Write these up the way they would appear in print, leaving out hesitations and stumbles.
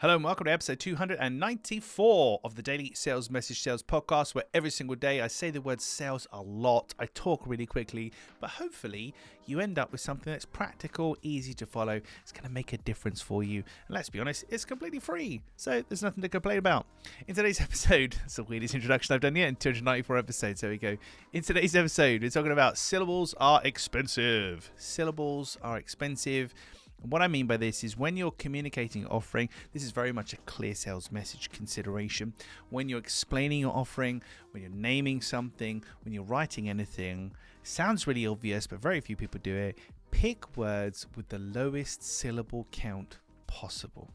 Hello and welcome to episode 294 of the Daily Sales Message Sales Podcast, where every single day I say the word sales a lot, I talk really quickly, but hopefully you end up with something that's practical, easy to follow. It's going to make a difference for you. And let's be honest, it's completely free, so there's nothing to complain about. In today's episode, it's the weirdest introduction I've done yet in 294 episodes, there we go. In today's episode, we're talking about syllables are expensive. Syllables are expensive. And what I mean by this is when you're communicating offering, this is very much a clear sales message consideration. When you're explaining your offering, when you're naming something, when you're writing anything, sounds really obvious, but very few people do it. Pick words with the lowest syllable count possible.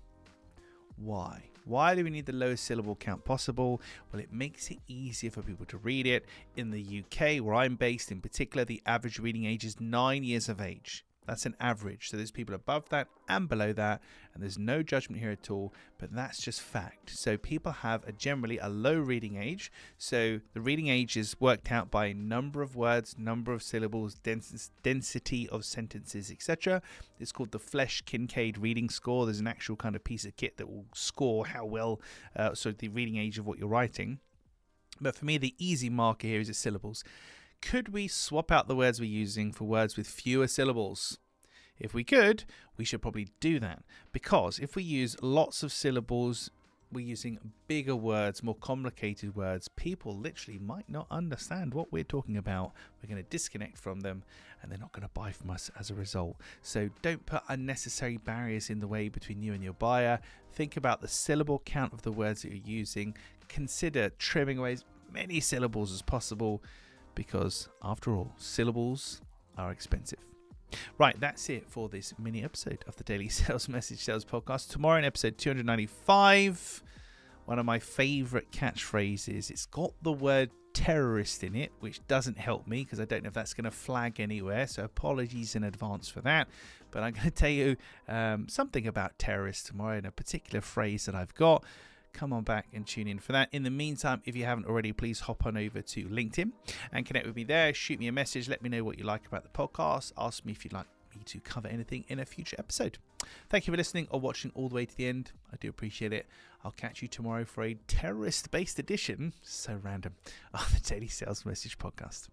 Why? Why do we need the lowest syllable count possible? Well, it makes it easier for people to read it. In the UK, where I'm based in particular, the average reading age is 9 years of age. That's an average. So there's people above that and below that, and there's no judgment here at all, but that's just fact. So people have generally a low reading age. So the reading age is worked out by number of words, number of syllables, density of sentences, etc. It's called the Flesch-Kincaid reading score. There's an actual kind of piece of kit that will score how well, the reading age of what you're writing. But for me, the easy marker here is the syllables. Could we swap out the words we're using for words with fewer syllables? If we could, we should probably do that, because if we use lots of syllables, we're using bigger words, more complicated words, people literally might not understand what we're talking about. We're going to disconnect from them and they're not going to buy from us as a result. So don't put unnecessary barriers in the way between you and your buyer. Think about the syllable count of the words that you're using. Consider trimming away as many syllables as possible, because after all, syllables are expensive. Right, that's it for this mini episode of the Daily Sales Message Sales Podcast. Tomorrow in episode 295, one of my favorite catchphrases. It's got the word terrorist in it, which doesn't help me because I don't know if that's going to flag anywhere. So apologies in advance for that. But I'm going to tell you something about terrorists tomorrow in a particular phrase that I've got. Come on back and tune in for that. In the meantime, if you haven't already, please hop on over to LinkedIn and connect with me there. Shoot me a message. Let me know what you like about the podcast. Ask me if you'd like me to cover anything in a future episode. Thank you for listening or watching all the way to the end. I do appreciate it. I'll catch you tomorrow for a terrorist-based edition, so random, of the Daily Sales Message Podcast.